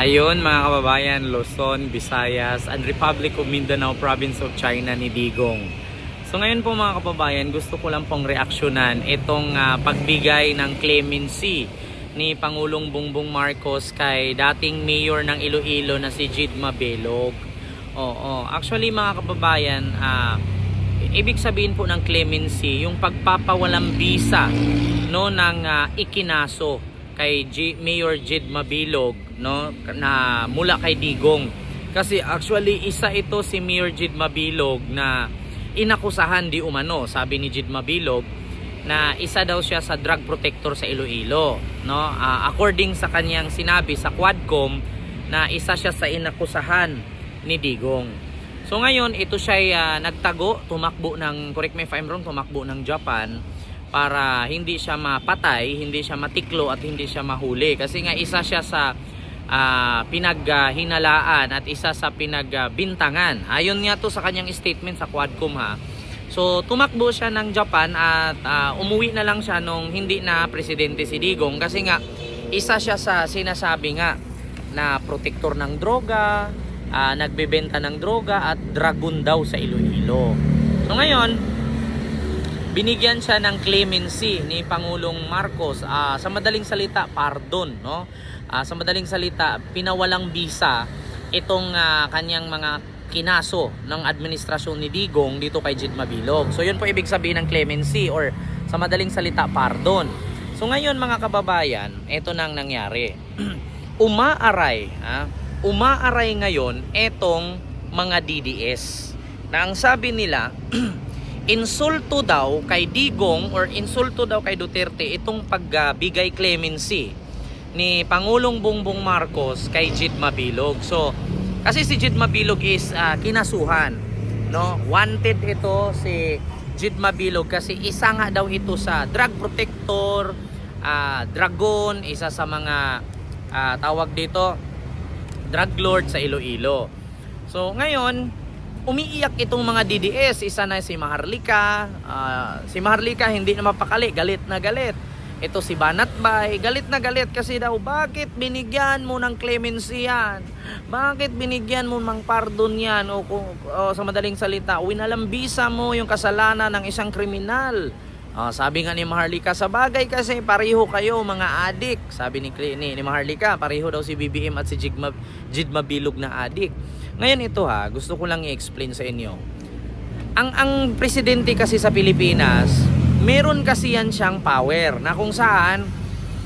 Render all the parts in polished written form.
Ayun mga kababayan, Luzon, Visayas, and Republic of Mindanao, Province of China ni Digong. So ngayon po mga kababayan, gusto ko lang pong reaksyonan itong pagbigay ng clemency ni Pangulong Bongbong Marcos kay dating mayor ng Iloilo na si Jid Mabelog. Oo, actually mga kababayan, ibig sabihin po ng clemency, yung pagpapawalang bisa no, ng ikinaso kay Mayor Jid Mabelog no, na mula kay Digong. Kasi actually isa ito si Mayor Jid Mabelog na inakusahan di umano, sabi ni Jid Mabelog, na isa daw siya sa drug protector sa Iloilo, no? According sa kanyang sinabi sa Quadcom, na isa siya sa inakusahan ni Digong. So ngayon ito siya nagtago, tumakbo ng, correct me if I'm wrong, tumakbo ng Japan para hindi siya mapatay, hindi siya matiklo at hindi siya mahuli. Kasi nga isa siya sa pinaghinalaan at isa sa pinagbintangan. Ayon nga to sa kanyang statement sa Quadcom ha. So tumakbo siya ng Japan at umuwi na lang siya nung hindi na presidente si Digong kasi nga isa siya sa sinasabi nga na protektor ng droga, nagbebenta ng droga at dragon daw sa Iloilo. So ngayon, binigyan siya ng clemency ni Pangulong Marcos, sa madaling salita pardon, no? Sa madaling salita pinawalang bisa itong kanyang mga kinaso ng administrasyon ni Digong dito kay Jid Mabelog. So yun po ibig sabihin ng clemency or sa madaling salita pardon. So ngayon mga kababayan, ito nang nangyari. Umaaray ngayon etong mga DDS na ang sabi nila insulto daw kay Digong or insulto daw kay Duterte itong pagbigay clemency ni Pangulong Bongbong Marcos kay Jid Mabelog. So kasi si Jid Mabelog is kinasuhan, no? Wanted ito si Jid Mabelog kasi isa nga daw ito sa drug protector, dragon, isa sa mga tawag dito drug lord sa Iloilo. So ngayon umiiyak itong mga DDS, isa na si Maharlika. Si Maharlika hindi na mapakali, galit na galit. Ito si Banatbay, galit na galit kasi daw bakit binigyan mo ng clemency yan? Bakit binigyan mo ng pardon yan? O sa madaling salita, winalambisa mo yung kasalanan ng isang kriminal. Sabi nga ni Maharlika, sa bagay kasi pareho kayo mga adik. Sabi ni Maharlika, pareho daw si BBM at si Jid Mabelog na adik. Ngayon ito gusto ko lang i-explain sa inyo. Ang presidente kasi sa Pilipinas, meron kasi yan siyang power na kung saan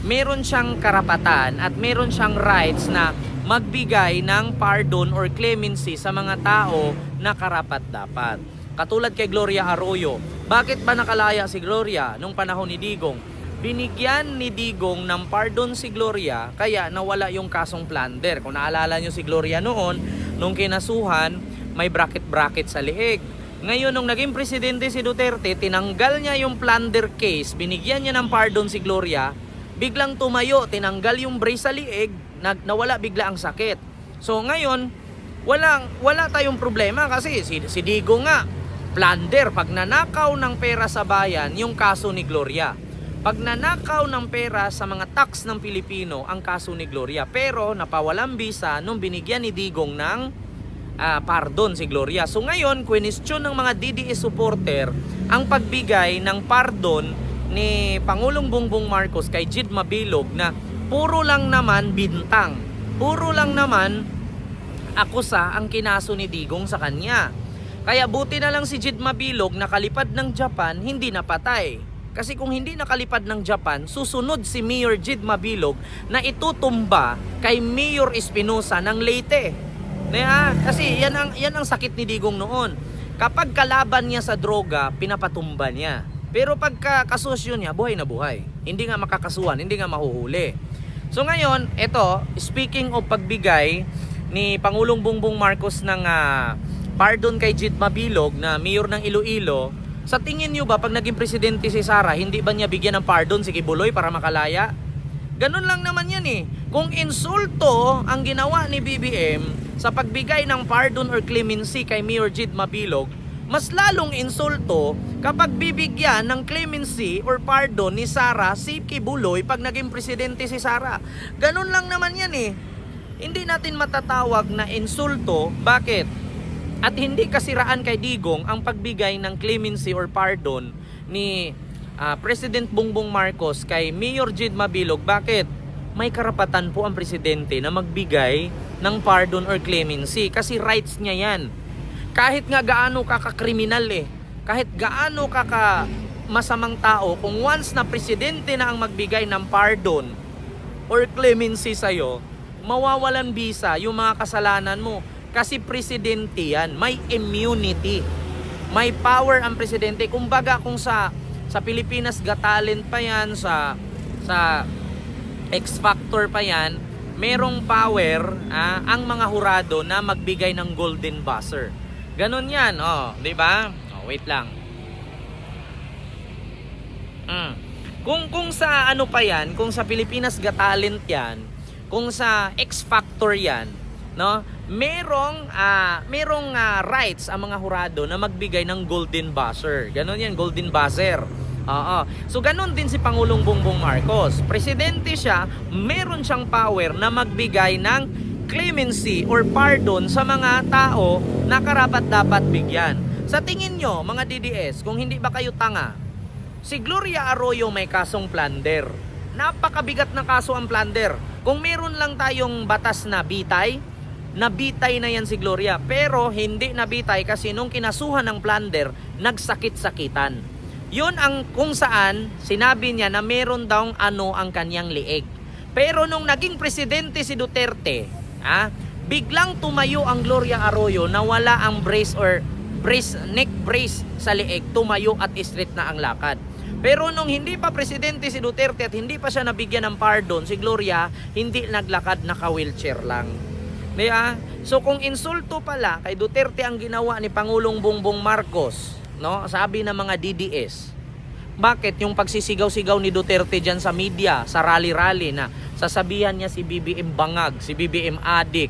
meron siyang karapatan at meron siyang rights na magbigay ng pardon or clemency sa mga tao na karapat-dapat. Katulad kay Gloria Arroyo. Bakit ba nakalaya si Gloria nung panahon ni Digong? Binigyan ni Digong ng pardon si Gloria kaya nawala yung kasong plunder. Kung naalala nyo si Gloria noon, nung kinasuhan, may bracket-bracket sa liig. Ngayon, nung naging presidente si Duterte, tinanggal niya yung plunder case, binigyan niya ng pardon si Gloria, biglang tumayo, tinanggal yung brace sa liig, nawala bigla ang sakit. So ngayon, wala tayong problema kasi si Digong nga, plunder, pag nanakaw ng pera sa bayan, yung kaso ni Gloria. Pag nanakaw ng pera sa mga tax ng Pilipino, ang kaso ni Gloria. Pero napawalang bisa nung binigyan ni Digong ng pardon si Gloria. So ngayon, question ng mga DDS supporter ang pagbigay ng pardon ni Pangulong Bongbong Marcos kay Jid Mabelog na puro lang naman bintang. Puro lang naman akusa ang kinaso ni Digong sa kanya. Kaya buti na lang si Jid Mabelog nakalipad ng Japan, hindi napatay. Kasi kung hindi nakalipad ng Japan, susunod si Mayor Jid Mabelog na itutumba kay Mayor Espinosa ng Leyte. Kasi yan ang sakit ni Digong noon. Kapag kalaban niya sa droga, pinapatumba niya. Pero pagka kasosyo niya, buhay na buhay. Hindi nga makakasuhan, hindi nga mahuhuli. So ngayon, ito, speaking of pagbigay ni Pangulong Bongbong Marcos ng pardon kay Jid Mabelog na mayor ng Iloilo, sa tingin niyo ba pag naging presidente si Sara, hindi ba niya bigyan ng pardon si Kibuloy para makalaya? Ganun lang naman yan eh. Kung insulto ang ginawa ni BBM sa pagbigay ng pardon or clemency kay Mayor Jid Mabelog, mas lalong insulto kapag bibigyan ng clemency or pardon ni Sara si Kibuloy pag naging presidente si Sara. Ganun lang naman yan eh. hindi natin matatawag na insulto. Bakit? At hindi kasiraan kay Digong ang pagbigay ng clemency or pardon ni President Bongbong Marcos kay Mayor Jed Mabilog. Bakit? May karapatan po ang presidente na magbigay ng pardon or clemency kasi rights niya yan. Kahit nga gaano ka kakriminal kahit gaano ka masamang tao, kung once na presidente na ang magbigay ng pardon or clemency sa'yo, mawawalan bisa yung mga kasalanan mo. Kasi presidente yan, may immunity. May power ang presidente. Kumbaga kung sa Pilipinas Got Talent pa yan, sa X Factor pa yan, merong power ang mga hurado na magbigay ng golden buzzer. Ganon yan, di ba? Wait lang. Kung sa ano pa yan, kung sa Pilipinas Got Talent yan, kung sa X Factor yan, no? Merong rights ang mga hurado na magbigay ng golden buzzer. Ganon yan, golden buzzer. So ganon din si Pangulong Bongbong Marcos. Presidente siya, meron siyang power na magbigay ng clemency or pardon sa mga tao na karapat dapat bigyan. Sa tingin nyo, mga DDS, kung hindi ba kayo tanga, si Gloria Arroyo may kasong plunder. Napakabigat na kaso ang plunder. Kung meron lang tayong batas na bitay, nabitay na yan si Gloria. Pero hindi nabitay kasi nung kinasuhan ng plunder, nagsakit-sakitan. Yun ang kung saan sinabi niya na meron daw ang kanyang lieg. Pero nung naging presidente si Duterte, biglang tumayo ang Gloria Arroyo na wala ang neck brace sa lieg, tumayo at straight na ang lakad. Pero nung hindi pa presidente si Duterte at hindi pa siya nabigyan ng pardon, si Gloria hindi naglakad, naka-wheelchair lang. Diba? So kung insulto pala kay Duterte ang ginawa ni Pangulong Bongbong Marcos, no? Sabi ng mga DDS, bakit yung pagsisigaw-sigaw ni Duterte dyan sa media, sa rally-rally na sasabihan niya si BBM bangag, si BBM adik,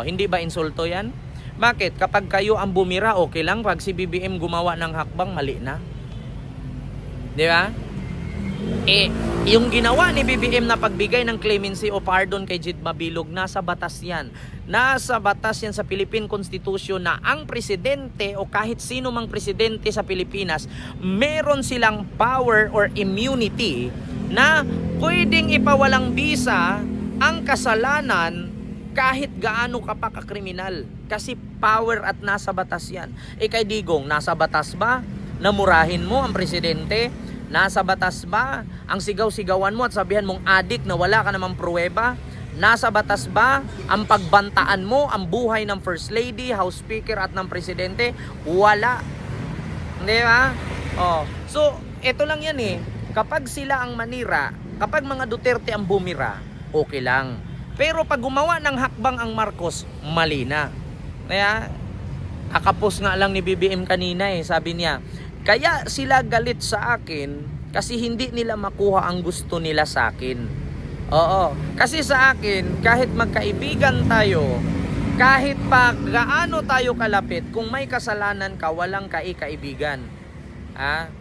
hindi ba insulto yan? Bakit? Kapag kayo ang bumira, okay lang. Pag si BBM gumawa ng hakbang, mali na. Di ba? Yung ginawa ni BBM na pagbigay ng clemency o pardon kay Jed Mabilog, nasa batas yan. Nasa batas yan sa Philippine Constitution na ang presidente o kahit sino mang presidente sa Pilipinas, meron silang power or immunity na pwedeng ipawalang bisa ang kasalanan kahit gaano ka pa kakriminal. Kasi power at nasa batas yan. Kay Digong, nasa batas ba na murahin mo ang presidente? Nasa batas ba ang sigaw-sigawan mo at sabihan mong adik na wala ka namang pruweba? Nasa batas ba ang pagbantaan mo ang buhay ng First Lady, House Speaker at ng Presidente? Wala. Di ba? So, ito lang yan kapag sila ang manira, kapag mga Duterte ang bumira, okay lang. Pero pag gumawa ng hakbang ang Marcos, mali na. Kaya, akapos nga lang ni BBM kanina sabi niya, kaya sila galit sa akin kasi hindi nila makuha ang gusto nila sa akin. Kasi sa akin, kahit magkaibigan tayo, kahit pa gaano tayo kalapit, kung may kasalanan ka, walang kaibigan.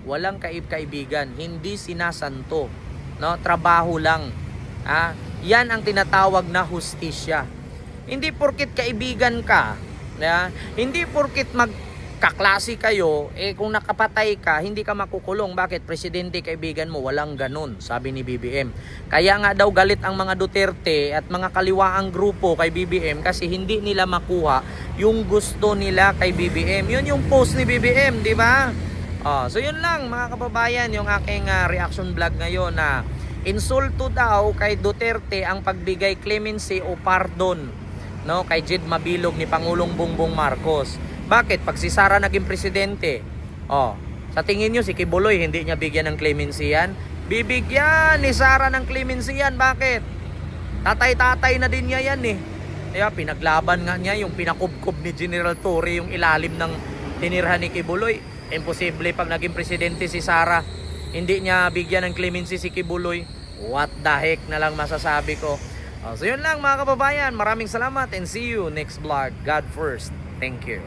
Walang kaibigan, hindi sinasanto. No? Trabaho lang. Yan ang tinatawag na hustisya. Hindi porkit kaibigan ka, hindi porkit magkaklase kayo, kung nakapatay ka, hindi ka makukulong. Bakit? Presidente kaibigan mo, walang ganun, sabi ni BBM. Kaya nga daw galit ang mga Duterte at mga kaliwaang grupo kay BBM kasi hindi nila makuha yung gusto nila kay BBM. Yun yung post ni BBM, di ba? So yun lang mga kababayan, yung aking reaction vlog ngayon na insulto daw kay Duterte ang pagbigay clemency o pardon, no, kay Jed Mabilog ni Pangulong Bongbong Marcos. Bakit? Pag si Sara naging presidente, sa tingin nyo si Kibuloy hindi niya bigyan ng clemency yan? Bibigyan ni Sara ng clemency yan. Bakit? Tatay-tatay na din niya yan Kaya pinaglaban nga niya yung pinakubkob ni General Torre yung ilalim ng tinirhan ni Kibuloy. Imposible pag naging presidente si Sara, hindi niya bigyan ng clemency si Kibuloy. What the heck na lang masasabi ko. So yun lang mga kababayan. Maraming salamat and see you next vlog. God first. Thank you.